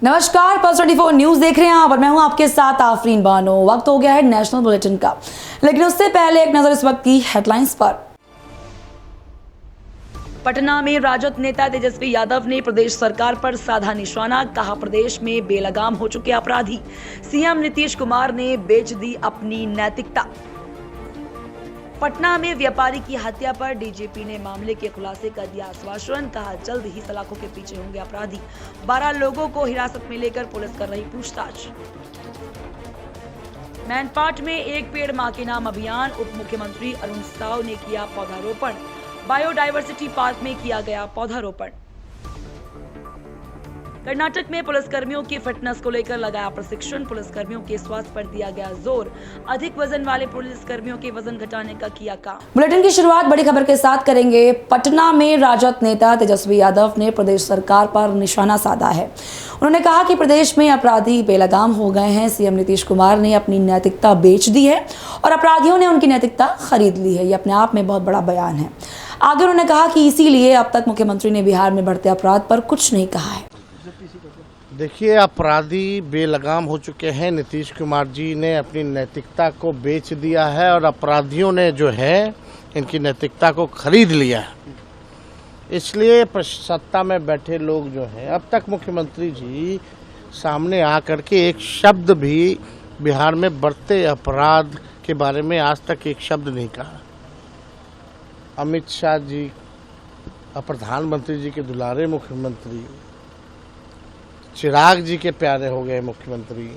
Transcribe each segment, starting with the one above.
नमस्कार, pulse 24 news देख रहे हैं आप और मैं हूं आपके साथ आफरीन बानो। वक्त हो गया है नेशनल बुलेटिन का, लेकिन उससे पहले एक नजर इस वक्त की हेडलाइंस पर। पटना में राजद नेता तेजस्वी यादव ने प्रदेश सरकार पर साधा निशाना, कहा प्रदेश में बेलगाम हो चुके अपराधी। सीएम नीतीश कुमार ने बेच दी अपनी नैतिकता। पटना में व्यापारी की हत्या पर डीजीपी ने मामले के खुलासे का दिया आश्वासन, कहा जल्द ही सलाखों के पीछे होंगे अपराधी। 12 लोगों को हिरासत में लेकर पुलिस कर रही पूछताछ। मैनपाट में एक पेड़ मां के नाम अभियान, उप मुख्यमंत्री अरुण साव ने किया पौधारोपण। बायोडायवर्सिटी पार्क में किया गया पौधारोपण। कर्नाटक में पुलिसकर्मियों की फिटनेस को लेकर लगाया प्रशिक्षण, पुलिसकर्मियों के स्वास्थ्य पर दिया गया जोर। अधिक वजन वाले पुलिसकर्मियों के वजन घटाने का किया काम। बुलेटिन की शुरुआत बड़ी खबर के साथ करेंगे। पटना में राजद नेता तेजस्वी यादव ने प्रदेश सरकार पर निशाना साधा है। उन्होंने कहा कि प्रदेश में अपराधी बेलगाम हो गए हैं। सीएम नीतीश कुमार ने अपनी नैतिकता बेच दी है और अपराधियों ने उनकी नैतिकता खरीद ली है। ये अपने आप में बहुत बड़ा बयान है। आगे उन्होंने कहा कि इसीलिए अब तक मुख्यमंत्री ने बिहार में बढ़ते अपराध पर कुछ नहीं कहा है। देखिए, अपराधी बेलगाम हो चुके हैं। नीतीश कुमार जी ने अपनी नैतिकता को बेच दिया है और अपराधियों ने जो है इनकी नैतिकता को खरीद लिया है। इसलिए सत्ता में बैठे लोग जो हैं, अब तक मुख्यमंत्री जी सामने आकर के एक शब्द भी बिहार में बढ़ते अपराध के बारे में आज तक एक शब्द नहीं कहा। अमित शाह जी और प्रधानमंत्री जी के दुलारे मुख्यमंत्री, चिराग जी के प्यारे हो गए मुख्यमंत्री,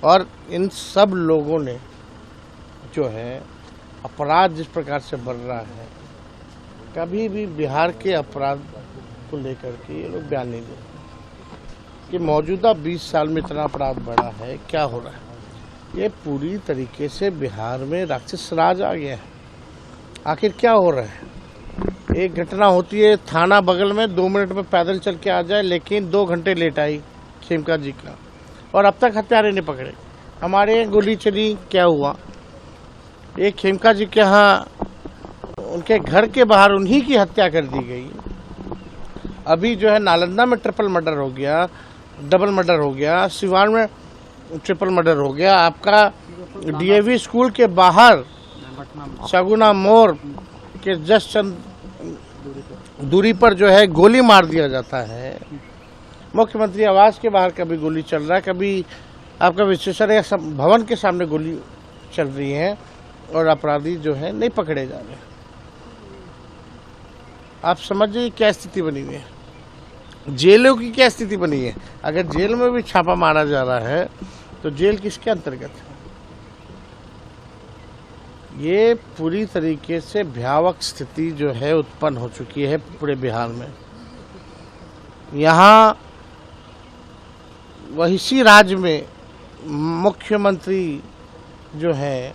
और इन सब लोगों ने जो है अपराध जिस प्रकार से बढ़ रहा है, कभी भी बिहार के अपराध को लेकर के ये लोग बयान नहीं देते कि मौजूदा 20 साल में इतना अपराध बढ़ा है, क्या हो रहा है। ये पूरी तरीके से बिहार में राक्षस राज आ गया है। आखिर क्या हो रहा है? एक घटना होती है थाना बगल में, 2 मिनट में पैदल चल के आ जाए, लेकिन 2 घंटे लेट आई खेमका जी का, और अब तक हत्यारे नहीं पकड़े। हमारे यहाँ गोली चली, क्या हुआ? एक खेमका जी के यहाँ उनके घर के बाहर उन्हीं की हत्या कर दी गई। अभी जो है नालंदा में ट्रिपल मर्डर हो गया, डबल मर्डर हो गया, सिवान में ट्रिपल मर्डर हो गया। आपका डीएवी स्कूल के बाहर सगुना मोड़ के जस्ट चंद दूरी पर जो है गोली मार दिया जाता है। मुख्यमंत्री आवास के बाहर कभी गोली चल रहा है, कभी आपका विश्वेश्वरैया भवन के सामने गोली चल रही है, और अपराधी जो है नहीं पकड़े जा रहे। आप समझिए क्या स्थिति बनी हुई है। जेलों की क्या स्थिति बनी है। अगर जेल में भी छापा मारा जा रहा है तो जेल किसके अंतर्गत है? ये पूरी तरीके से भयावह स्थिति जो है उत्पन्न हो चुकी है पूरे बिहार में। यहाँ इसी राज्य में मुख्यमंत्री जो है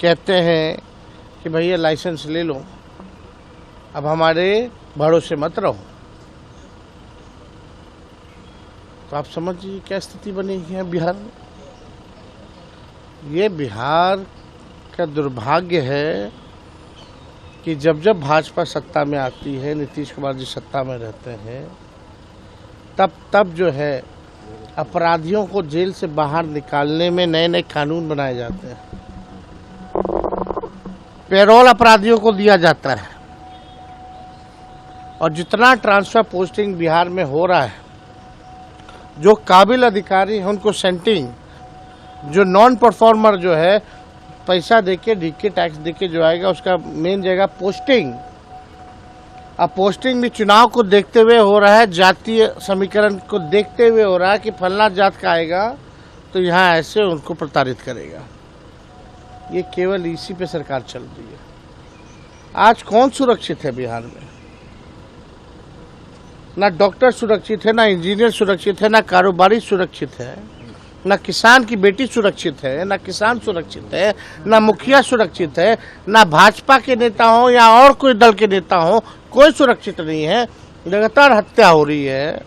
कहते हैं कि भैया लाइसेंस ले लो, अब हमारे भरोसे मत रहो। तो आप समझिए क्या स्थिति बनी है बिहार में। ये बिहार का दुर्भाग्य है कि जब जब भाजपा सत्ता में आती है, नीतीश कुमार जी सत्ता में रहते हैं, तब जो है अपराधियों को जेल से बाहर निकालने में नए नए कानून बनाए जाते हैं। पेरोल अपराधियों को दिया जाता है, और जितना ट्रांसफर पोस्टिंग बिहार में हो रहा है, जो काबिल अधिकारी हैं उनको सेंटिंग, जो नॉन परफॉर्मर जो है पैसा देके डीके टैक्स देके जो आएगा उसका मेन जगह पोस्टिंग। अब पोस्टिंग भी चुनाव को देखते हुए हो रहा है, जातीय समीकरण को देखते हुए हो रहा है कि फलना जात का आएगा तो यहाँ ऐसे उनको प्रताड़ित करेगा। ये केवल इसी पे सरकार चल रही है। आज कौन सुरक्षित है बिहार में? ना डॉक्टर सुरक्षित है, ना इंजीनियर सुरक्षित है, ना कारोबारी सुरक्षित है, ना किसान की बेटी सुरक्षित है, ना किसान सुरक्षित है, ना मुखिया सुरक्षित है, ना भाजपा के नेता हो या और कोई दल के नेता हो, कोई सुरक्षित नहीं है। लगातार हत्या हो रही है।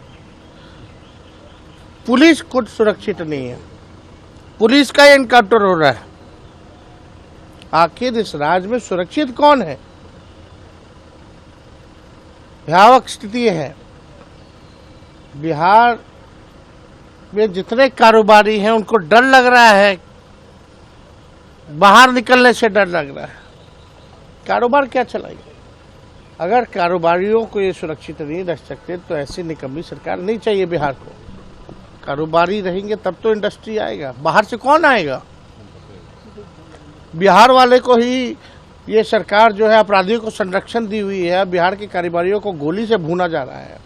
पुलिस खुद सुरक्षित नहीं है, पुलिस का एनकाउंटर हो रहा है। आखिर इस राज्य में सुरक्षित कौन है? भयावह स्थिति है। बिहार में जितने कारोबारी हैं उनको डर लग रहा है, बाहर निकलने से डर लग रहा है। कारोबार क्या चलाएंगे? अगर कारोबारियों को ये सुरक्षित नहीं रख सकते तो ऐसी निकम्मी सरकार नहीं चाहिए बिहार को। कारोबारी रहेंगे तब तो इंडस्ट्री आएगा, बाहर से कौन आएगा? बिहार वाले को ही ये सरकार जो है अपराधियों को संरक्षण दी हुई है, बिहार के कारोबारियों को गोली से भूना जा रहा है।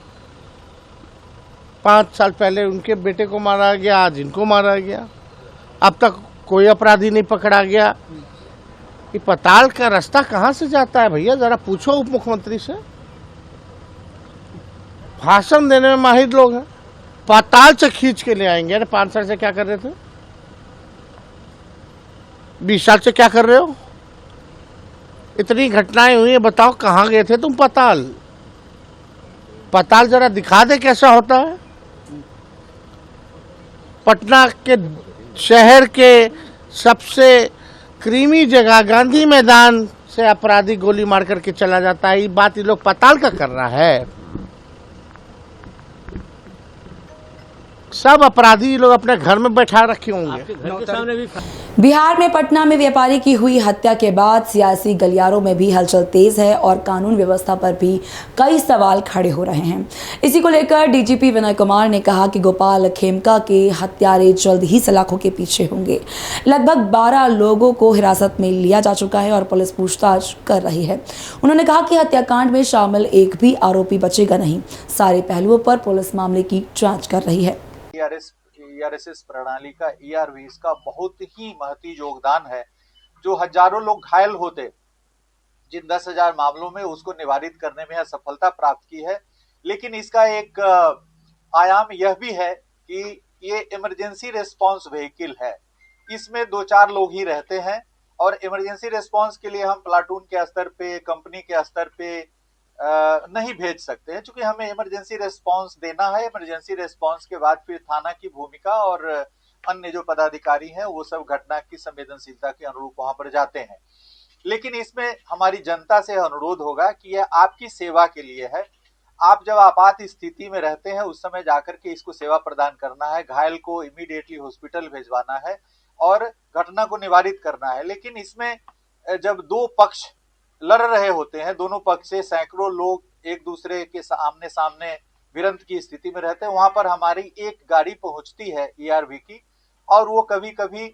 5 साल पहले उनके बेटे को मारा गया, आज इनको मारा गया, अब तक कोई अपराधी नहीं पकड़ा गया। ये पाताल का रास्ता कहाँ से जाता है भैया? जरा पूछो उप मुख्यमंत्री से। भाषण देने में माहिर लोग हैं, पाताल से खींच के ले आएंगे। अरे 5 साल से क्या कर रहे थे? 20 साल से क्या कर रहे हो? इतनी घटनाएं हुई है, बताओ कहाँ गए थे तुम पाताल? पाताल जरा दिखा दे कैसा होता है। पटना के शहर के सबसे क्रीमी जगह गांधी मैदान से अपराधी गोली मार करके चला जाता है। ये बात ये लोग पाताल का कर रहा है। सब अपराधी लोग अपने घर में बैठा रखे होंगे। बिहार में पटना में व्यापारी की हुई हत्या के बाद सियासी गलियारों में भी हलचल तेज है और कानून व्यवस्था पर भी कई सवाल खड़े हो रहे हैं। इसी को लेकर डीजीपी विनय कुमार ने कहा कि गोपाल खेमका के हत्यारे जल्द ही सलाखों के पीछे होंगे। लगभग 12 लोगों को हिरासत में लिया जा चुका है और पुलिस पूछताछ कर रही है। उन्होंने कहा कि हत्याकांड में शामिल एक भी आरोपी बचेगा नहीं। सारे पहलुओं पर पुलिस मामले की जाँच कर रही है। ERSS प्रणाली का ERV इसका बहुत ही महती योगदान है। जो हजारों लोग घायल होते, जिन 10,000 मामलों में उसको निवारित करने में सफलता प्राप्त की है। लेकिन इसका एक आयाम यह भी है कि ये इमरजेंसी रिस्पांस व्हीकल है। इसमें 2-4 लोग ही रहते हैं और इमरजेंसी रिस्पांस के लिए हम प्लाटून के स्तर पे, कंपनी के स्तर पे नहीं भेज सकते हैं, क्योंकि हमें इमरजेंसी रिस्पांस देना है। इमरजेंसी रिस्पांस के बाद फिर थाना की भूमिका और अन्य जो पदाधिकारी हैं वो सब घटना की संवेदनशीलता के अनुरूप वहां पर जाते हैं। लेकिन इसमें हमारी जनता से अनुरोध होगा कि यह आपकी सेवा के लिए है। आप जब आपात स्थिति में रहते हैं उस समय जाकर के इसको सेवा प्रदान करना है, घायल को इमीडिएटली हॉस्पिटल भेजवाना है और घटना को निवारित करना है। लेकिन इसमें जब 2 पक्ष लड़ रहे होते हैं, दोनों पक्ष से सैकड़ों लोग एक दूसरे के आमने सामने भिड़ंत की स्थिति में रहते हैं, वहां पर हमारी एक गाड़ी पहुंचती है ERV की और वो कभी कभी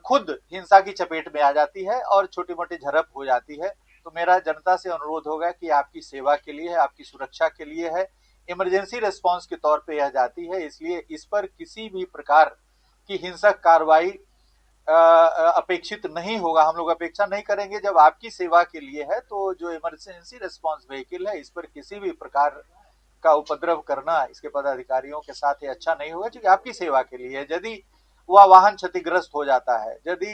खुद हिंसा की चपेट में आ जाती है और छोटी मोटी झड़प हो जाती है। तो मेरा जनता से अनुरोध होगा कि आपकी सेवा के लिए है, आपकी सुरक्षा के लिए है, इमरजेंसी रिस्पांस के तौर पे यह जाती है। इसलिए इस पर किसी भी प्रकार की हिंसक कार्रवाई अपेक्षित नहीं होगा। हम लोग अपेक्षा नहीं करेंगे। जब आपकी सेवा के लिए है तो जो इमरजेंसी रिस्पांस व्हीकल है इस पर किसी भी प्रकार का उपद्रव करना इसके पदाधिकारियों के साथ ये अच्छा नहीं होगा, क्योंकि आपकी सेवा के लिए है। यदि वह वाहन क्षतिग्रस्त हो जाता है, यदि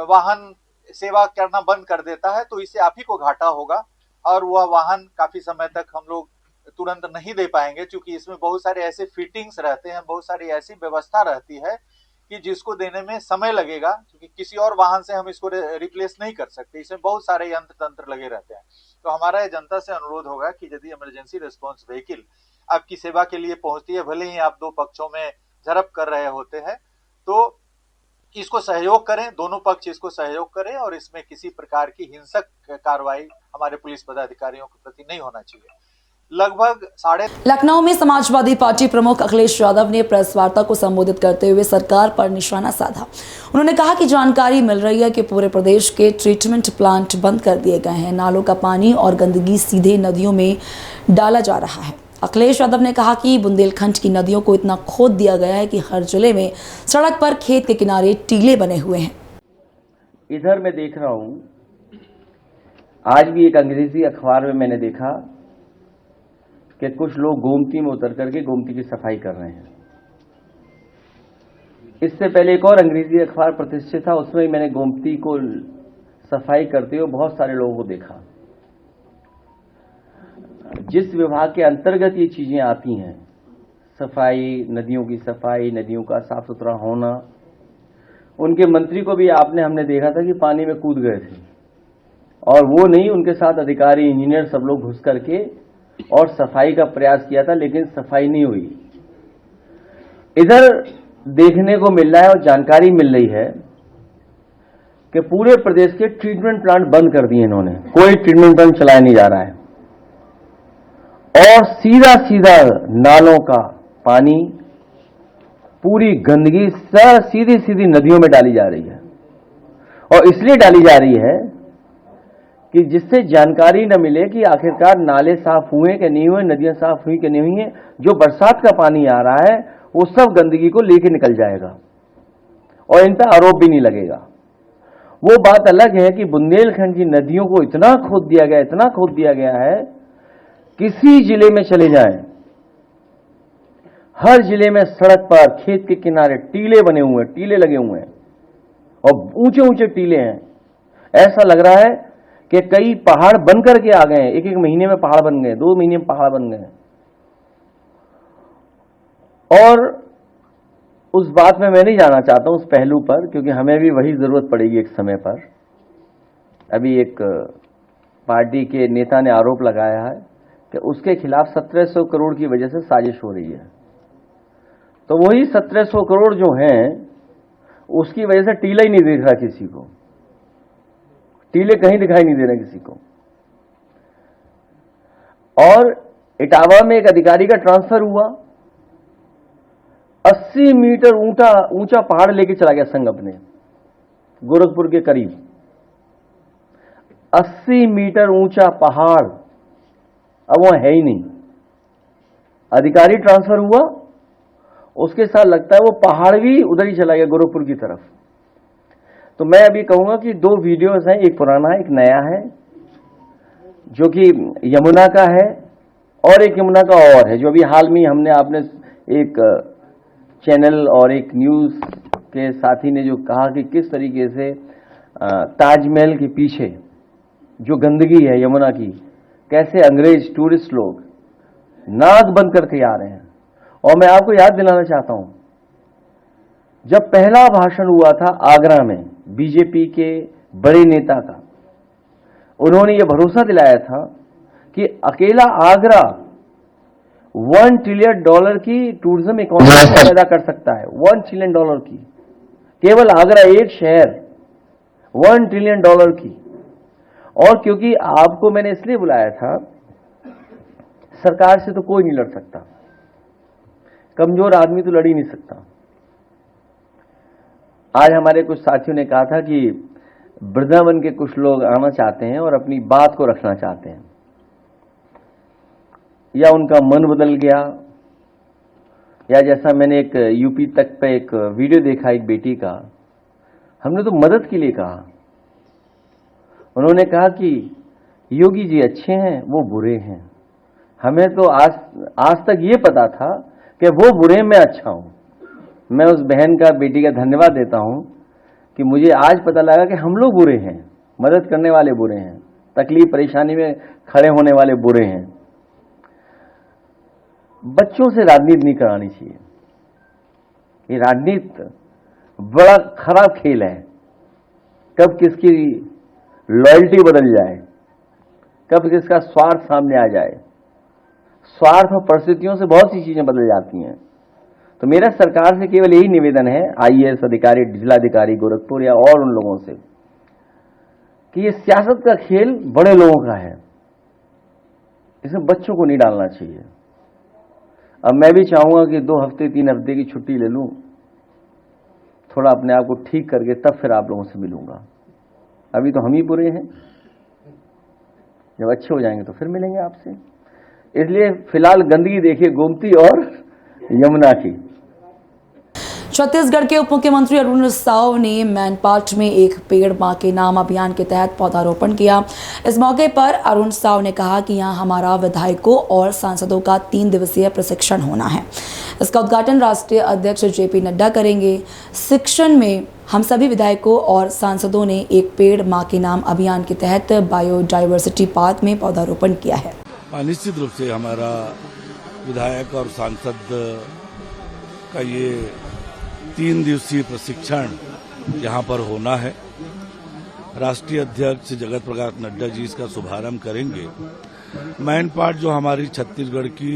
वाहन सेवा करना बंद कर देता है तो इससे आप ही को घाटा होगा और वह वाहन काफी समय तक हम लोग तुरंत नहीं दे पाएंगे, क्योंकि इसमें बहुत सारे ऐसे फिटिंग्स रहते हैं, बहुत सारी ऐसी व्यवस्था रहती है कि जिसको देने में समय लगेगा, क्योंकि किसी और वाहन से हम इसको रिप्लेस नहीं कर सकते। इसमें बहुत सारे यंत्र तंत्र लगे रहते हैं। तो हमारा जनता से अनुरोध होगा कि यदि इमरजेंसी रिस्पांस व्हीकल आपकी सेवा के लिए पहुंचती है, भले ही आप 2 पक्षों में झड़प कर रहे होते हैं, तो इसको सहयोग करें, दोनों पक्ष इसको सहयोग करें और इसमें किसी प्रकार की हिंसक कार्रवाई हमारे पुलिस पदाधिकारियों के प्रति नहीं होना चाहिए। लगभग लखनऊ में समाजवादी पार्टी प्रमुख अखिलेश यादव ने प्रेस वार्ता को संबोधित करते हुए सरकार पर निशाना साधा। उन्होंने कहा कि जानकारी मिल रही है कि पूरे प्रदेश के ट्रीटमेंट प्लांट बंद कर दिए गए हैं, नालों का पानी और गंदगी सीधे नदियों में डाला जा रहा है। अखिलेश यादव ने कहा कि बुंदेलखंड की नदियों को इतना खोद दिया गया है कि हर जिले में सड़क पर खेत के किनारे टीले बने हुए हैं। इधर मैं देख रहा हूं, आज भी एक अंग्रेजी अखबार में मैंने देखा कि कुछ लोग गोमती में उतर करके गोमती की सफाई कर रहे हैं। इससे पहले एक और अंग्रेजी अखबार प्रतिष्ठित था, उसमें मैंने गोमती को सफाई करते हुए बहुत सारे लोगों को देखा। जिस विभाग के अंतर्गत ये चीजें आती हैं, सफाई, नदियों की सफाई, नदियों का साफ सुथरा होना, उनके मंत्री को भी हमने देखा था कि पानी में कूद गए थे, और वो नहीं, उनके साथ अधिकारी, इंजीनियर सब लोग घुस करके और सफाई का प्रयास किया था, लेकिन सफाई नहीं हुई। इधर देखने को मिल रहा है और जानकारी मिल रही है कि पूरे प्रदेश के ट्रीटमेंट प्लांट बंद कर दिए इन्होंने, कोई ट्रीटमेंट प्लांट चलाया नहीं जा रहा है और सीधा सीधा नालों का पानी, पूरी गंदगी सीधी सीधी नदियों में डाली जा रही है। और इसलिए डाली जा रही है कि जिससे जानकारी न मिले कि आखिरकार नाले साफ हुए कि नहीं हुए, नदियां साफ हुई कि नहीं हुई हैं। जो बरसात का पानी आ रहा है वो सब गंदगी को लेके निकल जाएगा और इन पर आरोप भी नहीं लगेगा। वो बात अलग है कि बुंदेलखंड की नदियों को इतना खोद दिया गया, इतना खोद दिया गया है, किसी जिले में चले जाएं, हर जिले में सड़क पर, खेत के किनारे टीले बने हुए हैं, टीले लगे हुए हैं और ऊंचे ऊंचे टीले हैं। ऐसा लग रहा है कि कई पहाड़ बन करके आ गए हैं, एक एक महीने में पहाड़ बन गए, 2 महीने में पहाड़ बन गए। और उस बात में मैं नहीं जाना चाहता हूं, उस पहलू पर, क्योंकि हमें भी वही जरूरत पड़ेगी एक समय पर। अभी एक पार्टी के नेता ने आरोप लगाया है कि उसके खिलाफ 1700 करोड़ की वजह से साजिश हो रही है। तो वही 1700 करोड़ जो हैं उसकी वजह से टीला ही नहीं दिख रहा किसी को, टीले कहीं दिखाई नहीं दे रहे किसी को। और इटावा में एक अधिकारी का ट्रांसफर हुआ, 80 मीटर ऊंचा पहाड़ लेके चला गया संघ अपने, गोरखपुर के करीब 80 मीटर ऊंचा पहाड़, अब वहां है ही नहीं। अधिकारी ट्रांसफर हुआ, उसके साथ लगता है वो पहाड़ भी उधर ही चला गया गोरखपुर की तरफ। तो मैं अभी कहूंगा कि 2 वीडियोस हैं, एक पुराना है एक नया है, जो कि यमुना का है और एक यमुना का और है, जो अभी हाल में हमने आपने एक चैनल और एक न्यूज के साथी ने जो कहा कि किस तरीके से ताजमहल के पीछे जो गंदगी है यमुना की, कैसे अंग्रेज टूरिस्ट लोग नाक बंद करके आ रहे हैं। और मैं आपको याद दिलाना चाहता हूं, जब पहला भाषण हुआ था आगरा में बीजेपी के बड़े नेता का, उन्होंने यह भरोसा दिलाया था कि अकेला आगरा $1 ट्रिलियन की टूरिज्म इकोनॉमी पैदा कर सकता है। $1 ट्रिलियन की, केवल आगरा एक शहर $1 ट्रिलियन की। और क्योंकि आपको मैंने इसलिए बुलाया था, सरकार से तो कोई नहीं लड़ सकता, कमजोर आदमी तो लड़ ही नहीं सकता। आज हमारे कुछ साथियों ने कहा था कि वृंदावन के कुछ लोग आना चाहते हैं और अपनी बात को रखना चाहते हैं, या उनका मन बदल गया, या जैसा मैंने एक यूपी तक पे एक वीडियो देखा एक बेटी का, हमने तो मदद के लिए कहा, उन्होंने कहा कि योगी जी अच्छे हैं, वो बुरे हैं। हमें तो आज तक ये पता था कि वो बुरे, मैं अच्छा हूं। मैं उस बहन का, बेटी का धन्यवाद देता हूं कि मुझे आज पता लगा कि हम लोग बुरे हैं, मदद करने वाले बुरे हैं, तकलीफ परेशानी में खड़े होने वाले बुरे हैं। बच्चों से राजनीति नहीं करानी चाहिए, ये राजनीति बड़ा खराब खेल है। कब किसकी लॉयल्टी बदल जाए, कब किसका स्वार्थ सामने आ जाए, स्वार्थ और परिस्थितियों से बहुत सी चीजें बदल जाती हैं। तो मेरा सरकार से केवल यही निवेदन है, IAS अधिकारी, जिलाधिकारी गोरखपुर या और उन लोगों से, कि ये सियासत का खेल बड़े लोगों का है, इसमें बच्चों को नहीं डालना चाहिए। अब मैं भी चाहूंगा कि 2 हफ्ते 3 हफ्ते की छुट्टी ले लूं, थोड़ा अपने आप को ठीक करके तब फिर आप लोगों से मिलूंगा। अभी तो हम ही बुरे हैं, जब अच्छे हो जाएंगे तो फिर मिलेंगे आपसे। इसलिए फिलहाल गंदगी देखिए गोमती और यमुना की। छत्तीसगढ़ के उप मुख्यमंत्री अरुण साव ने मैनपाट में एक पेड़ मां के नाम अभियान के तहत पौधारोपण किया। इस मौके पर अरुण साव ने कहा कि यहां हमारा विधायकों और सांसदों का 3 दिवसीय प्रशिक्षण होना है। इसका उद्घाटन राष्ट्रीय अध्यक्ष JP नड्डा करेंगे। शिक्षण में हम सभी विधायकों और सांसदों ने एक पेड़ मां के नाम अभियान के तहत बायोडाइवर्सिटी पार्क में पौधारोपण किया है। निश्चित रूप से हमारा विधायक और सांसद का ये 3 दिवसीय प्रशिक्षण यहाँ पर होना है। राष्ट्रीय अध्यक्ष जगत प्रकाश नड्डा जी इसका शुभारंभ करेंगे। मैनपाट जो हमारी छत्तीसगढ़ की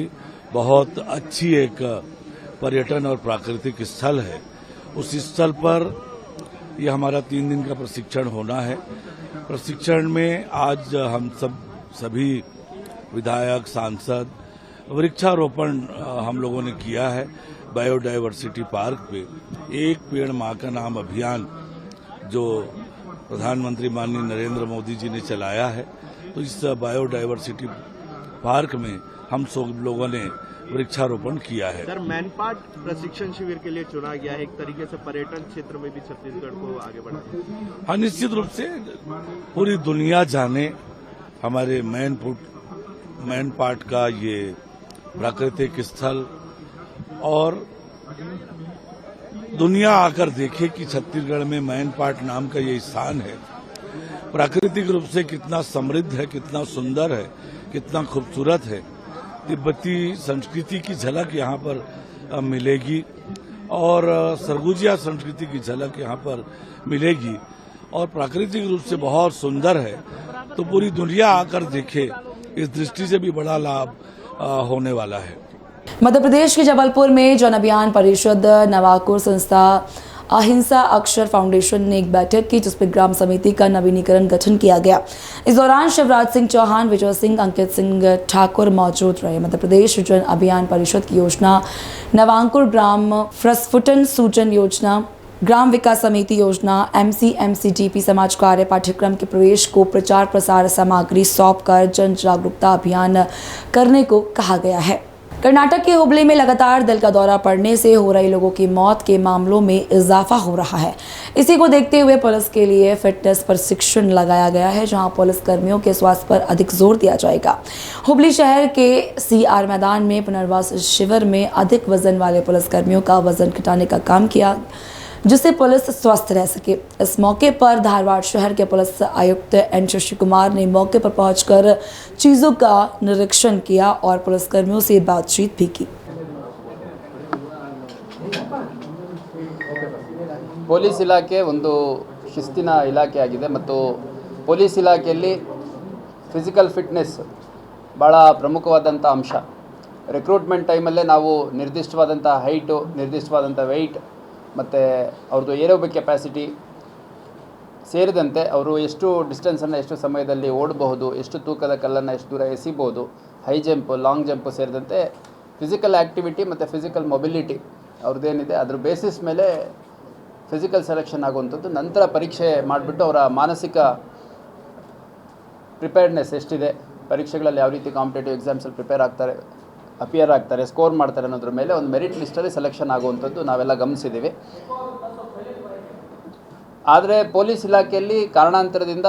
बहुत अच्छी एक पर्यटन और प्राकृतिक स्थल है, उस स्थल पर यह हमारा 3 दिन का प्रशिक्षण होना है। प्रशिक्षण में आज हम सभी विधायक, सांसद वृक्षारोपण हम लोगों ने किया है। बायोडायवर्सिटी पार्क पे एक पेड़ मां का नाम अभियान जो प्रधानमंत्री माननीय नरेंद्र मोदी जी ने चलाया है, तो इस बायोडायवर्सिटी पार्क में हम सब लोगों ने वृक्षारोपण किया है। सर, मैनपाट प्रशिक्षण शिविर के लिए चुना गया है, एक तरीके से पर्यटन क्षेत्र में भी छत्तीसगढ़ को आगे बढ़ाया। हाँ, निश्चित रूप से पूरी दुनिया जाने हमारे मैनपाट का ये प्राकृतिक स्थल, और दुनिया आकर देखे कि छत्तीसगढ़ में मैनपाट नाम का ये स्थान है, प्राकृतिक रूप से कितना समृद्ध है, कितना सुंदर है, कितना खूबसूरत है। तिब्बती संस्कृति की झलक यहाँ पर मिलेगी और सरगुजिया संस्कृति की झलक यहाँ पर मिलेगी, और प्राकृतिक रूप से बहुत सुंदर है। तो पूरी दुनिया आकर देखे, इस दृष्टि से भी बड़ा लाभ होने वाला है। मध्य प्रदेश के जबलपुर में जन अभियान परिषद, नवाकुर संस्था, अहिंसा अक्षर फाउंडेशन ने एक बैठक की, जिसमें ग्राम समिति का नवीनीकरण गठन किया गया। इस दौरान शिवराज सिंह चौहान, विजय सिंह, अंकित सिंह ठाकुर मौजूद रहे। मध्य प्रदेश जन अभियान परिषद की योजना नवांकुर ग्राम प्रस्फुटन सूचन योजना, ग्राम विकास समिति योजना, MCMCDP समाज कार्य पाठ्यक्रम के प्रवेश को प्रचार प्रसार सामग्री सौंपकर जन जागरूकता अभियान करने को कहा गया है। कर्नाटक के हुबली में लगातार दिल का दौरा पड़ने से हो रही लोगों की मौत के मामलों में इजाफा हो रहा है। इसी को देखते हुए पुलिस के लिए फिटनेस प्रशिक्षण लगाया गया है, जहां पुलिस कर्मियों के स्वास्थ्य पर अधिक जोर दिया जाएगा। हुबली शहर के CR मैदान में पुनर्वास शिविर में अधिक वजन वाले पुलिस कर्मियों का वजन घटाने का काम किया, जिससे पुलिस स्वस्थ रह सके। इस मौके पर धारवाड़ शहर के पुलिस आयुक्त N शशि कुमार ने मौके पर पहुंचकर चीजों का निरीक्षण किया और पुलिसकर्मियों से बातचीत भी की। ಪೊಲೀಸ್ ಇಲಾಖೆ ಒಂದು ಶಿಸ್ತಿನ ಇಲಾಖೆ ಆಗಿದೆ ಮತ್ತು ಪೊಲೀಸ್ ಇಲಾಖೆಯಲ್ಲಿ ಫಿಸಿಕಲ್ ಫಿಟ್ನೆಸ್ ಭಾಳ ಪ್ರಮುಖವಾದಂಥ ಅಂಶ. ರಿಕ್ರೂಟ್ಮೆಂಟ್ ಟೈಮಲ್ಲೇ ನಾವು ನಿರ್ದಿಷ್ಟವಾದಂಥ ಹೈಟು, ನಿರ್ದಿಷ್ಟವಾದಂಥ ವೆಯ್ಟ್ ಮತ್ತು ಅವ್ರದ್ದು ಏರೋಬಿಕ್ ಕೆಪಾಸಿಟಿ ಸೇರಿದಂತೆ ಅವರು ಎಷ್ಟು ಡಿಸ್ಟೆನ್ಸನ್ನು ಎಷ್ಟು ಸಮಯದಲ್ಲಿ ಓಡಬಹುದು, ಎಷ್ಟು ತೂಕದ ಕಲ್ಲನ್ನು ಎಷ್ಟು ದೂರ ಎಸಿಬೋದು, ಹೈ ಜಂಪ್, ಲಾಂಗ್ ಜಂಪು ಸೇರಿದಂತೆ ಫಿಸಿಕಲ್ ಆ್ಯಕ್ಟಿವಿಟಿ ಮತ್ತು ಫಿಸಿಕಲ್ ಮೊಬಿಲಿಟಿ ಅವ್ರದ್ದೇನಿದೆ ಅದ್ರ ಬೇಸಿಸ್ ಮೇಲೆ ಫಿಸಿಕಲ್ ಸೆಲೆಕ್ಷನ್ ಆಗುವಂಥದ್ದು. ನಂತರ ಪರೀಕ್ಷೆ ಮಾಡಿಬಿಟ್ಟು ಅವರ ಮಾನಸಿಕ ಪ್ರಿಪೇರ್ಡ್ನೆಸ್ ಎಷ್ಟಿದೆ, ಪರೀಕ್ಷೆಗಳಲ್ಲಿ ಯಾವ ರೀತಿ ಕಾಂಪಿಟೇಟಿವ್ ಎಕ್ಸಾಮ್ಸಲ್ಲಿ ಅಪಿಯರ್ ಆಗ್ತಾರೆ, ಸ್ಕೋರ್ ಮಾಡ್ತಾರೆ ಅನ್ನೋದ್ರ ಮೇಲೆ ಒಂದು ಮೆರಿಟ್ ಲಿಸ್ಟಲ್ಲಿ ಸೆಲೆಕ್ಷನ್ ಆಗುವಂಥದ್ದು ನಾವೆಲ್ಲ ಗಮನಿಸಿದ್ದೀವಿ. ಆದರೆ ಪೊಲೀಸ್ ಇಲಾಖೆಯಲ್ಲಿ ಕಾರಣಾಂತರದಿಂದ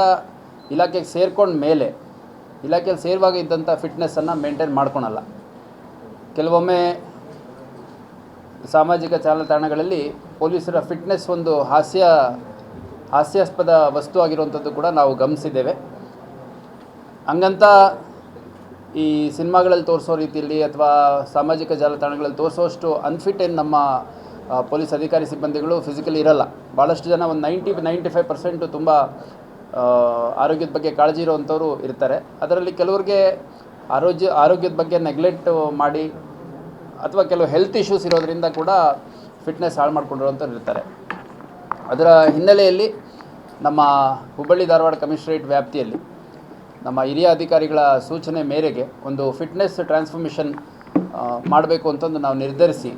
ಇಲಾಖೆಗೆ ಸೇರ್ಕೊಂಡ ಮೇಲೆ ಇಲಾಖೆಯಲ್ಲಿ ಸೇರುವಾಗ ಇದ್ದಂಥ ಫಿಟ್ನೆಸ್ಸನ್ನು ಮೇಂಟೈನ್ ಮಾಡ್ಕೊಳಲ್ಲ. ಕೆಲವೊಮ್ಮೆ ಸಾಮಾಜಿಕ ಜಾಲತಾಣಗಳಲ್ಲಿ ಪೊಲೀಸರ ಫಿಟ್ನೆಸ್ ಒಂದು ಹಾಸ್ಯಾಸ್ಪದ ವಸ್ತು ಆಗಿರುವಂಥದ್ದು ಕೂಡ ನಾವು ಗಮನಿಸಿದ್ದೇವೆ. ಹಂಗಂತ ಈ ಸಿನಿಮಾಗಳಲ್ಲಿ ತೋರಿಸೋ ರೀತಿಯಲ್ಲಿ ಅಥವಾ ಸಾಮಾಜಿಕ ಜಾಲತಾಣಗಳಲ್ಲಿ ತೋರಿಸೋಷ್ಟು ಅನ್ಫಿಟ್ ಏನು ನಮ್ಮ ಪೊಲೀಸ್ ಅಧಿಕಾರಿ ಸಿಬ್ಬಂದಿಗಳು ಫಿಸಿಕಲಿ ಇರಲ್ಲ. ಭಾಳಷ್ಟು ಜನ ಒಂದು 90-95% ತುಂಬ ಆರೋಗ್ಯದ ಬಗ್ಗೆ ಕಾಳಜಿ ಇರೋವಂಥವ್ರು ಇರ್ತಾರೆ. ಅದರಲ್ಲಿ ಕೆಲವ್ರಿಗೆ ಆರೋಗ್ಯದ ಬಗ್ಗೆ ನೆಗ್ಲೆಕ್ಟ್ ಮಾಡಿ ಅಥವಾ ಕೆಲವು ಹೆಲ್ತ್ ಇಶ್ಯೂಸ್ ಇರೋದರಿಂದ ಕೂಡ ಫಿಟ್ನೆಸ್ ಹಾಳು ಮಾಡ್ಕೊಂಡಿರೋಂಥವ್ರು ಇರ್ತಾರೆ. ಅದರ ಹಿನ್ನೆಲೆಯಲ್ಲಿ ನಮ್ಮ ಹುಬ್ಬಳ್ಳಿ ಧಾರವಾಡ ಕಮಿಷನರೇಟ್ ವ್ಯಾಪ್ತಿಯಲ್ಲಿ ನಮ್ಮ ಹಿರಿಯ ಅಧಿಕಾರಿಗಳ ಸೂಚನೆ ಮೇರೆಗೆ ಒಂದು ಫಿಟ್ನೆಸ್ ಟ್ರಾನ್ಸ್ಫಾರ್ಮೇಷನ್ ಮಾಡಬೇಕು ಅಂತಂದು ನಾವು ನಿರ್ಧರಿಸಿ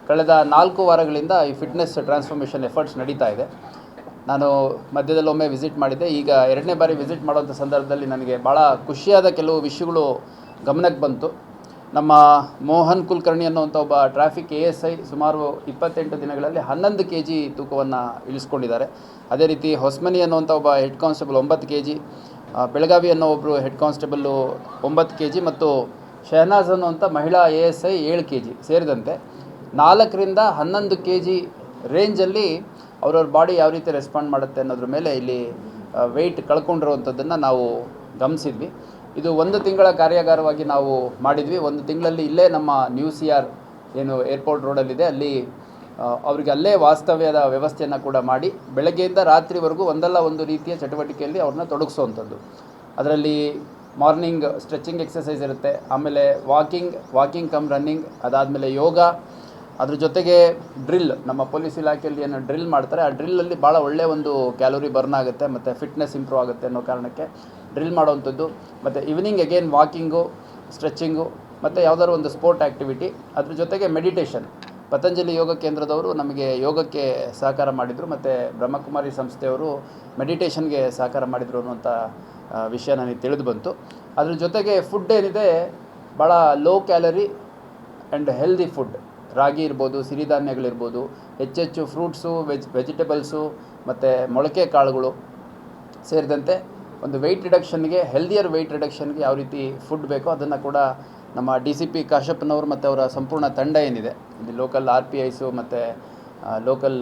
ಕಳೆದ 4 ವಾರಗಳಿಂದ ಈ ಫಿಟ್ನೆಸ್ ಟ್ರಾನ್ಸ್ಫಾರ್ಮೇಷನ್ ಎಫರ್ಟ್ಸ್ ನಡೀತಾ ಇದೆ. ನಾನು ಮಧ್ಯದಲ್ಲೊಮ್ಮೆ ವಿಸಿಟ್ ಮಾಡಿದ್ದೆ. ಈಗ 2ನೇ ಬಾರಿ ವಿಸಿಟ್ ಮಾಡೋಂಥ ಸಂದರ್ಭದಲ್ಲಿ ನನಗೆ ಭಾಳ ಖುಷಿಯಾದ ಕೆಲವು ವಿಷಯಗಳು ಗಮನಕ್ಕೆ ಬಂತು. ನಮ್ಮ ಮೋಹನ್ ಕುಲಕರ್ಣಿ ಅನ್ನೋಂಥ ಒಬ್ಬ ಟ್ರಾಫಿಕ್ ASI ಸುಮಾರು 28 ದಿನಗಳಲ್ಲಿ 11 kg ತೂಕವನ್ನು ಇಳಿಸ್ಕೊಂಡಿದ್ದಾರೆ. ಅದೇ ರೀತಿ ಹೊಸಮನಿ ಅನ್ನೋಂಥ ಒಬ್ಬ ಹೆಡ್ ಕಾನ್ಸ್ಟೇಬಲ್ 9 kg, ಬೆಳಗಾವಿ ಅನ್ನೋ ಒಬ್ಬರು ಹೆಡ್ ಕಾನ್ಸ್ಟೇಬಲ್ಲು 9 kg ಮತ್ತು ಶಹನಾಜ್ ಅನ್ನೋಂಥ ಮಹಿಳಾ ASI 7 kg ಸೇರಿದಂತೆ 4ರಿಂದ 11 kg ರೇಂಜಲ್ಲಿ ಅವ್ರವ್ರ ಬಾಡಿ ಯಾವ ರೀತಿ ರೆಸ್ಪಾಂಡ್ ಮಾಡುತ್ತೆ ಅನ್ನೋದ್ರ ಮೇಲೆ ಇಲ್ಲಿ ವೆಯ್ಟ್ ಕಳ್ಕೊಂಡಿರುವಂಥದ್ದನ್ನು ನಾವು ಗಮನಿಸಿದ್ವಿ. ಇದು 1 ತಿಂಗಳ ಕಾರ್ಯಾಗಾರವಾಗಿ ನಾವು ಮಾಡಿದ್ವಿ. 1 ತಿಂಗಳಲ್ಲಿ ಇಲ್ಲೇ ನಮ್ಮ ನ್ಯೂ CR ಏನು ಏರ್ಪೋರ್ಟ್ ರೋಡಲ್ಲಿದೆ ಅಲ್ಲಿ ಅವರಿಗೆ ಅಲ್ಲೇ ವಾಸ್ತವ್ಯದ ವ್ಯವಸ್ಥೆಯನ್ನು ಕೂಡ ಮಾಡಿ ಬೆಳಗ್ಗೆಯಿಂದ ರಾತ್ರಿವರೆಗೂ ಒಂದಲ್ಲ ಒಂದು ರೀತಿಯ ಚಟುವಟಿಕೆಯಲ್ಲಿ ಅವ್ರನ್ನ ತೊಡಗಿಸುವಂಥದ್ದು. ಅದರಲ್ಲಿ ಮಾರ್ನಿಂಗ್ ಸ್ಟ್ರೆಚಿಂಗ್ ಎಕ್ಸಸೈಸ್ ಇರುತ್ತೆ, ಆಮೇಲೆ ವಾಕಿಂಗ್ ಕಮ್ ರನ್ನಿಂಗ್, ಅದಾದಮೇಲೆ ಯೋಗ, ಅದ್ರ ಜೊತೆಗೆ ಡ್ರಿಲ್, ನಮ್ಮ ಪೊಲೀಸ್ ಇಲಾಖೆಯಲ್ಲಿ ಏನು ಡ್ರಿಲ್ ಮಾಡ್ತಾರೆ ಆ ಡ್ರಿಲ್ಲಲ್ಲಿ ಭಾಳ ಒಳ್ಳೆಯ ಒಂದು ಕ್ಯಾಲೋರಿ ಬರ್ನ್ ಆಗುತ್ತೆ ಮತ್ತು ಫಿಟ್ನೆಸ್ ಇಂಪ್ರೂವ್ ಆಗುತ್ತೆ ಅನ್ನೋ ಕಾರಣಕ್ಕೆ ಡ್ರಿಲ್ ಮಾಡೋವಂಥದ್ದು. ಮತ್ತು ಈವ್ನಿಂಗ್ ಅಗೇನ್ ವಾಕಿಂಗು, ಸ್ಟ್ರೆಚ್ಚಿಂಗು ಮತ್ತು ಯಾವುದಾದ್ರು ಒಂದು ಸ್ಪೋರ್ಟ್ ಆ್ಯಕ್ಟಿವಿಟಿ. ಅದ್ರ ಜೊತೆಗೆ ಮೆಡಿಟೇಷನ್. ಪತಂಜಲಿ ಯೋಗ ಕೇಂದ್ರದವರು ನಮಗೆ ಯೋಗಕ್ಕೆ ಸಹಕಾರ ಮಾಡಿದರು ಮತ್ತು ಬ್ರಹ್ಮಕುಮಾರಿ ಸಂಸ್ಥೆಯವರು ಮೆಡಿಟೇಷನ್ಗೆ ಸಹಕಾರ ಮಾಡಿದರು ಅನ್ನುವಂಥ ವಿಷಯ ನನಗೆ ತಿಳಿದು ಬಂತು. ಅದ್ರ ಜೊತೆಗೆ ಫುಡ್ ಏನಿದೆ ಭಾಳ low calorie and healthy food. ರಾಗಿ ಇರ್ಬೋದು, ಸಿರಿಧಾನ್ಯಗಳಿರ್ಬೋದು, ಹೆಚ್ಚೆಚ್ಚು ಫ್ರೂಟ್ಸು, ವೆಜಿಟೇಬಲ್ಸು ಮತ್ತು ಮೊಳಕೆ ಕಾಳುಗಳು ಸೇರಿದಂತೆ ಒಂದು ವೆಯ್ಟ್ ರಿಡಕ್ಷನ್ಗೆ, ಹೆಲ್ದಿಯರ್ ವೆಯ್ಟ್ ರಿಡಕ್ಷನ್ಗೆ ಯಾವ ರೀತಿ ಫುಡ್ ಬೇಕೋ ಅದನ್ನು ಕೂಡ ನಮ್ಮ DCP ಕಾಶಪ್ಪನವರು ಮತ್ತು ಅವರ ಸಂಪೂರ್ಣ ತಂಡ ಏನಿದೆ, ಇಲ್ಲಿ ಲೋಕಲ್ RPIಸು ಮತ್ತು ಲೋಕಲ್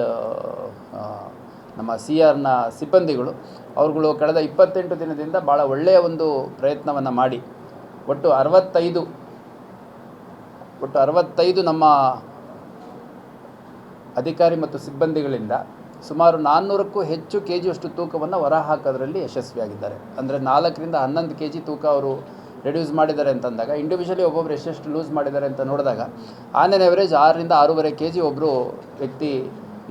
ನಮ್ಮ CRನ ಸಿಬ್ಬಂದಿಗಳು ಅವ್ರುಗಳು ಕಳೆದ 28 ದಿನದಿಂದ ಭಾಳ ಒಳ್ಳೆಯ ಒಂದು ಪ್ರಯತ್ನವನ್ನು ಮಾಡಿ ಒಟ್ಟು 65 ನಮ್ಮ ಅಧಿಕಾರಿ ಮತ್ತು ಸಿಬ್ಬಂದಿಗಳಿಂದ ಸುಮಾರು 400ಕ್ಕೂ ಹೆಚ್ಚು ಕೆಜಿಯಷ್ಟು ತೂಕವನ್ನು ಹೊರಹಾಕೋದ್ರಲ್ಲಿ ಯಶಸ್ವಿಯಾಗಿದ್ದಾರೆ. ಅಂದರೆ 4ರಿಂದ 11 kg ತೂಕ ಅವರು ರೆಡ್ಯೂಸ್ ಮಾಡಿದ್ದಾರೆ ಅಂತಂದಾಗ, ಇಂಡಿವಿಜುವಲಿ ಒಬ್ಬೊಬ್ಬರು ಎಷ್ಟೆಷ್ಟು ಲೂಸ್ ಮಾಡಿದ್ದಾರೆ ಅಂತ ನೋಡಿದಾಗ ಆನ್ ಆನ್ ಎವರೇಜ್ 6ರಿಂದ 6.5 kg ಒಬ್ಬರು ವ್ಯಕ್ತಿ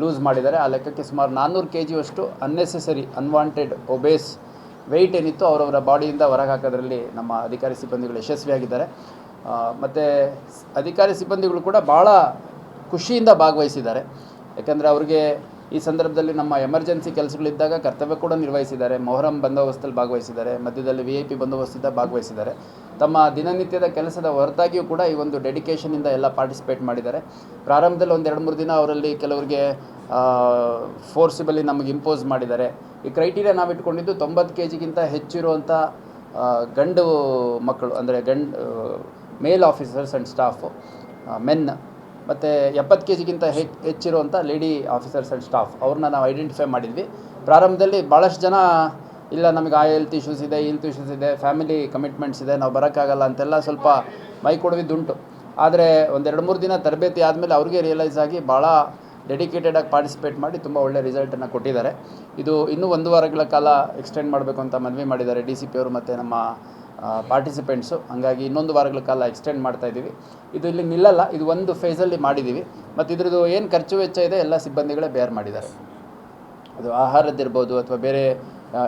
ಲೂಸ್ ಮಾಡಿದ್ದಾರೆ. ಆ ಲೆಕ್ಕಕ್ಕೆ ಸುಮಾರು 400 kgಯಷ್ಟು ಅನ್ನೆಸೆಸರಿ ಅನ್ವಾಂಟೆಡ್ ಒಬೇಸ್ ವೆಯ್ಟ್ ಏನಿತ್ತು ಅವರವರ ಬಾಡಿಯಿಂದ ಹೊರಗೆ ಹಾಕೋದ್ರಲ್ಲಿ ನಮ್ಮ ಅಧಿಕಾರಿ ಸಿಬ್ಬಂದಿಗಳು ಯಶಸ್ವಿಯಾಗಿದ್ದಾರೆ. ಮತ್ತು ಅಧಿಕಾರಿ ಸಿಬ್ಬಂದಿಗಳು ಕೂಡ ಭಾಳ ಖುಷಿಯಿಂದ ಭಾಗವಹಿಸಿದ್ದಾರೆ. ಯಾಕಂದರೆ ಅವ್ರಿಗೆ ಈ ಸಂದರ್ಭದಲ್ಲಿ ನಮ್ಮ ಎಮರ್ಜೆನ್ಸಿ ಕೆಲಸಗಳಿದ್ದಾಗ ಕರ್ತವ್ಯ ಕೂಡ ನಿರ್ವಹಿಸಿದ್ದಾರೆ. ಮೊಹರಂ ಬಂದೋಬಸ್ತಲ್ಲಿ ಭಾಗವಹಿಸಿದ್ದಾರೆ, ಮಧ್ಯದಲ್ಲಿ VIP ಬಂದೋಬಸ್ತಿದ್ದ ಭಾಗವಹಿಸಿದ್ದಾರೆ. ತಮ್ಮ ದಿನನಿತ್ಯದ ಕೆಲಸದ ಹೊರತಾಗಿಯೂ ಕೂಡ ಈ ಒಂದು ಡೆಡಿಕೇಷನಿಂದ ಎಲ್ಲ ಪಾರ್ಟಿಸಿಪೇಟ್ ಮಾಡಿದ್ದಾರೆ. ಪ್ರಾರಂಭದಲ್ಲಿ ಒಂದು 2-3 ದಿನ ಅವರಲ್ಲಿ ಕೆಲವರಿಗೆ ಫೋರ್ಸಿಬಲಿ ನಮಗೆ ಇಂಪೋಸ್ ಮಾಡಿದ್ದಾರೆ. ಈ ಕ್ರೈಟೀರಿಯಾ ನಾವು ಇಟ್ಕೊಂಡಿದ್ದು 90 kgಗಿಂತ ಹೆಚ್ಚಿರುವಂಥ ಗಂಡು ಮಕ್ಕಳು, ಅಂದರೆ ಮೇಲ್ ಆಫೀಸರ್ಸ್ ಆ್ಯಂಡ್ ಸ್ಟಾಫು ಮೆನ್, ಮತ್ತು 70 kgಗಿಂತ ಹೆಚ್ಚಿರುವಂಥ ಲೇಡಿ ಆಫೀಸರ್ಸ್ ಆ್ಯಂಡ್ ಸ್ಟಾಫ್ ಅವ್ರನ್ನ ನಾವು ಐಡೆಂಟಿಫೈ ಮಾಡಿದ್ವಿ. ಪ್ರಾರಂಭದಲ್ಲಿ ಭಾಳಷ್ಟು ಜನ ಇಲ್ಲ ನಮಗೆ ಆ ಹೆಲ್ತ್ ಇಶ್ಯೂಸ್ ಇದೆ, ಈ ಹೆಲ್ತ್ ಇಶ್ಯೂಸ್ ಇದೆ, ಫ್ಯಾಮಿಲಿ ಕಮಿಟ್ಮೆಂಟ್ಸ್ ಇದೆ, ನಾವು ಬರೋಕ್ಕಾಗಲ್ಲ ಅಂತೆಲ್ಲ ಸ್ವಲ್ಪ ಮೈ ಕೊಡುವಿದ್ದುಂಟು. ಆದರೆ ಒಂದು 2-3 ದಿನ ತರಬೇತಿ ಆದಮೇಲೆ ಅವ್ರಿಗೆ ರಿಯಲೈಸ್ ಆಗಿ ಭಾಳ ಡೆಡಿಕೇಟೆಡಾಗಿ ಪಾರ್ಟಿಸಿಪೇಟ್ ಮಾಡಿ ತುಂಬ ಒಳ್ಳೆ ರಿಸಲ್ಟನ್ನು ಕೊಟ್ಟಿದ್ದಾರೆ. ಇದು ಇನ್ನೂ 1 ವಾರಗಳ ಕಾಲ ಎಕ್ಸ್ಟೆಂಡ್ ಮಾಡಬೇಕು ಅಂತ ಮನವಿ ಮಾಡಿದ್ದಾರೆ DCP ಅವರು ಮತ್ತು ನಮ್ಮ ಪಾರ್ಟಿಸಿಪೆಂಟ್ಸು. ಹಾಗಾಗಿ ಇನ್ನೊಂದು ವಾರಗಳ ಕಾಲ ಎಕ್ಸ್ಟೆಂಡ್ ಮಾಡ್ತಾಯಿದ್ದೀವಿ. ಇದು ಇಲ್ಲಿ ನಿಲ್ಲಲ್ಲ, ಇದು ಒಂದು ಫೇಸಲ್ಲಿ ಮಾಡಿದ್ದೀವಿ. ಮತ್ತು ಇದ್ರದ್ದು ಏನು ಖರ್ಚು ವೆಚ್ಚ ಇದೆ ಎಲ್ಲ ಸಿಬ್ಬಂದಿಗಳೇ ಬೇರ್ ಮಾಡಿದ್ದಾರೆ. ಅದು ಆಹಾರದ್ದಿರ್ಬೋದು ಅಥವಾ ಬೇರೆ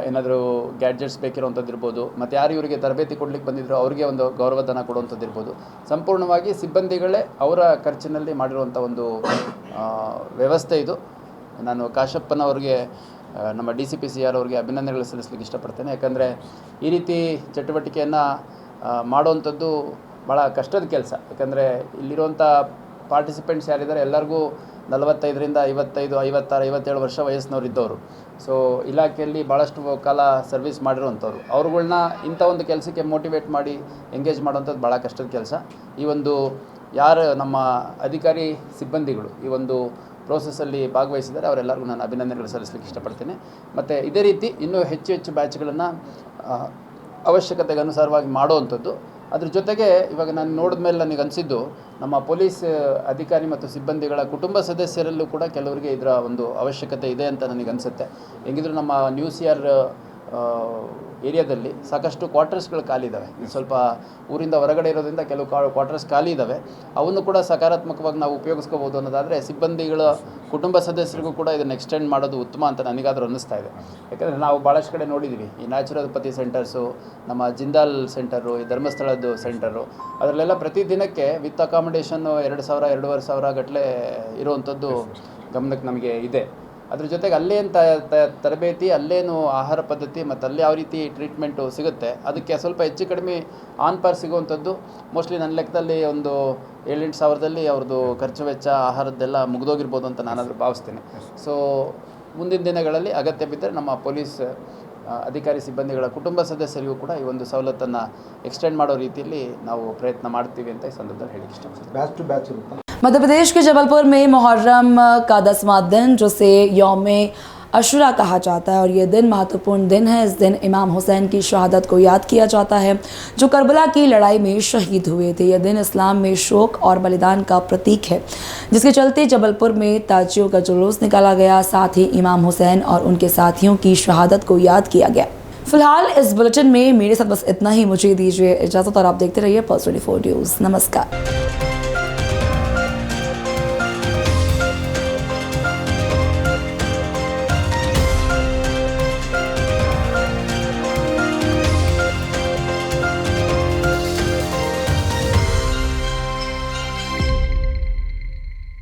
ಏನಾದರೂ ಗ್ಯಾಡ್ಜೆಟ್ಸ್ ಬೇಕಿರೋವಂಥದ್ದು ಇರ್ಬೋದು, ಮತ್ತು ಯಾರು ಇವರಿಗೆ ತರಬೇತಿ ಕೊಡ್ಲಿಕ್ಕೆ ಬಂದಿದ್ರು ಅವ್ರಿಗೆ ಒಂದು ಗೌರವಧನ ಕೊಡುವಂಥದ್ದು ಇರ್ಬೋದು, ಸಂಪೂರ್ಣವಾಗಿ ಸಿಬ್ಬಂದಿಗಳೇ ಅವರ ಖರ್ಚಿನಲ್ಲಿ ಮಾಡಿರುವಂಥ ಒಂದು ವ್ಯವಸ್ಥೆ ಇದು. ನಾನು ಕಾಶಪ್ಪನವ್ರಿಗೆ, ನಮ್ಮ DCP CR ಅವ್ರಿಗೆ ಅಭಿನಂದನೆಗಳು ಸಲ್ಲಿಸಲಿಕ್ಕೆ ಇಷ್ಟಪಡ್ತೇನೆ. ಯಾಕಂದರೆ ಈ ರೀತಿ ಚಟುವಟಿಕೆಯನ್ನು ಮಾಡೋವಂಥದ್ದು ಭಾಳ ಕಷ್ಟದ ಕೆಲಸ. ಯಾಕಂದರೆ ಇಲ್ಲಿರುವಂಥ ಪಾರ್ಟಿಸಿಪೆಂಟ್ಸ್ ಯಾರಿದ್ದಾರೆ ಎಲ್ಲರಿಗೂ 45ರಿಂದ 55, 56, 57 ವರ್ಷ ವಯಸ್ಸಿನವ್ರು ಇದ್ದವರು. ಸೊ ಇಲಾಖೆಯಲ್ಲಿ ಭಾಳಷ್ಟು ಕಾಲ ಸರ್ವಿಸ್ ಮಾಡಿರುವಂಥವ್ರು. ಅವ್ರುಗಳ್ನ ಇಂಥ ಒಂದು ಕೆಲಸಕ್ಕೆ ಮೋಟಿವೇಟ್ ಮಾಡಿ ಎಂಗೇಜ್ ಮಾಡೋವಂಥದ್ದು ಭಾಳ ಕಷ್ಟದ ಕೆಲಸ. ಈ ಒಂದು ಯಾರು ನಮ್ಮ ಅಧಿಕಾರಿ ಸಿಬ್ಬಂದಿಗಳು ಈ ಒಂದು ಪ್ರೋಸೆಸ್ಸಲ್ಲಿ ಭಾಗವಹಿಸಿದ್ದಾರೆ ಅವರೆಲ್ಲರಿಗೂ ನಾನು ಅಭಿನಂದನೆಗಳು ಸಲ್ಲಿಸಲಿಕ್ಕೆ ಇಷ್ಟಪಡ್ತೇನೆ. ಮತ್ತು ಇದೇ ರೀತಿ ಇನ್ನೂ ಹೆಚ್ಚು ಬ್ಯಾಚ್ಗಳನ್ನು ಅವಶ್ಯಕತೆಗೆ ಅನುಸಾರವಾಗಿ ಮಾಡುವಂಥದ್ದು. ಅದ್ರ ಜೊತೆಗೆ ಇವಾಗ ನಾನು ನೋಡಿದ ಮೇಲೆ ನನಗೆ ಅನಿಸಿದ್ದು, ನಮ್ಮ ಪೊಲೀಸ್ ಅಧಿಕಾರಿ ಮತ್ತು ಸಿಬ್ಬಂದಿಗಳ ಕುಟುಂಬ ಸದಸ್ಯರಲ್ಲೂ ಕೂಡ ಕೆಲವರಿಗೆ ಇದರ ಒಂದು ಅವಶ್ಯಕತೆ ಇದೆ ಅಂತ ನನಗೆ ಅನಿಸುತ್ತೆ. ಹೆಂಗಿದ್ರು ನಮ್ಮ ನ್ಯೂ CR ಏರಿಯಾದಲ್ಲಿ ಸಾಕಷ್ಟು ಕ್ವಾರ್ಟರ್ಸ್ಗಳು ಖಾಲಿ ಇದ್ದಾವೆ. ಸ್ವಲ್ಪ ಊರಿಂದ ಹೊರಗಡೆ ಇರೋದ್ರಿಂದ ಕೆಲವು ಕ್ವಾರ್ಟರ್ಸ್ ಖಾಲಿ ಇದ್ದಾವೆ. ಅವನ್ನು ಕೂಡ ಸಕಾರಾತ್ಮಕವಾಗಿ ನಾವು ಉಪಯೋಗಿಸ್ಕೋಬೋದು ಅನ್ನೋದಾದರೆ ಸಿಬ್ಬಂದಿಗಳ ಕುಟುಂಬ ಸದಸ್ಯರಿಗೂ ಕೂಡ ಇದನ್ನು ಎಕ್ಸ್ಟೆಂಡ್ ಮಾಡೋದು ಉತ್ತಮ ಅಂತ ನನಗಾದರೂ ಅನ್ನಿಸ್ತಾ ಇದೆ. ಯಾಕಂದರೆ ನಾವು ಭಾಳಷ್ಟು ಕಡೆ ನೋಡಿದ್ದೀವಿ, ಈ ನ್ಯಾಚುರೋಪತಿ ಸೆಂಟರ್ಸು, ನಮ್ಮ ಜಿಂದಾಲ್ ಸೆಂಟರು, ಈ ಧರ್ಮಸ್ಥಳದ್ದು ಸೆಂಟರು, ಅದರಲ್ಲೆಲ್ಲ ಪ್ರತಿ ದಿನಕ್ಕೆ ವಿತ್ ಅಕಾಮಿಡೇಷನ್ನು 2,000, 2,500 ಗಟ್ಟಲೆ ಇರುವಂಥದ್ದು ಗಮನಕ್ಕೆ ನಮಗೆ ಇದೆ. ಅದ್ರ ಜೊತೆಗೆ ಅಲ್ಲೇನು ತರಬೇತಿ, ಅಲ್ಲೇನು ಆಹಾರ ಪದ್ಧತಿ ಮತ್ತು ಅಲ್ಲಿ ಯಾವ ರೀತಿ ಟ್ರೀಟ್ಮೆಂಟು ಸಿಗುತ್ತೆ, ಅದಕ್ಕೆ ಸ್ವಲ್ಪ ಹೆಚ್ಚು ಕಡಿಮೆ ಆನ್ ಪಾರ್ ಸಿಗುವಂಥದ್ದು ಮೋಸ್ಟ್ಲಿ ನನ್ನ ಲೆಕ್ಕದಲ್ಲಿ ಒಂದು 7-8 ಸಾವಿರದಲ್ಲಿ ಅವ್ರದ್ದು ಖರ್ಚು ವೆಚ್ಚ ಆಹಾರದ್ದೆಲ್ಲ ಮುಗಿದೋಗಿರ್ಬೋದು ಅಂತ ನಾನಾದರೂ ಭಾವಿಸ್ತೇನೆ. ಸೊ ಮುಂದಿನ ದಿನಗಳಲ್ಲಿ ಅಗತ್ಯ ಬಿದ್ದರೆ ನಮ್ಮ ಪೊಲೀಸ್ ಅಧಿಕಾರಿ ಸಿಬ್ಬಂದಿಗಳ ಕುಟುಂಬ ಸದಸ್ಯರಿಗೂ ಕೂಡ ಈ ಒಂದು ಸವಲತ್ತನ್ನು ಎಕ್ಸ್ಟೆಂಡ್ ಮಾಡೋ ರೀತಿಯಲ್ಲಿ ನಾವು ಪ್ರಯತ್ನ ಮಾಡ್ತೀವಿ ಅಂತ ಈ ಸಂದರ್ಭದಲ್ಲಿ ಹೇಳಕ್ಕೆ ಇಷ್ಟಪಡ್ತೀನಿ. ಬ್ಯಾಚ್ ಟು ಬ್ಯಾಚ್ ಇರುತ್ತೆ. मध्य प्रदेश के जबलपुर में मुहर्रम का 10वां दिन, जिसे यौम अशुरा कहा जाता है, और ये दिन महत्वपूर्ण दिन है. इस दिन इमाम हुसैन की शहादत को याद किया जाता है, जो करबला की लड़ाई में शहीद हुए थे. यह दिन इस्लाम में शोक और बलिदान का प्रतीक है, जिसके चलते जबलपुर में ताजियों का जुलूस निकाला गया. साथ ही इमाम हुसैन और उनके साथियों की शहादत को याद किया गया. फिलहाल इस बुलेटिन में मेरे साथ बस इतना ही. मुझे दीजिए इजाज़त और आप देखते रहिए Pulse 24 न्यूज़. नमस्कार.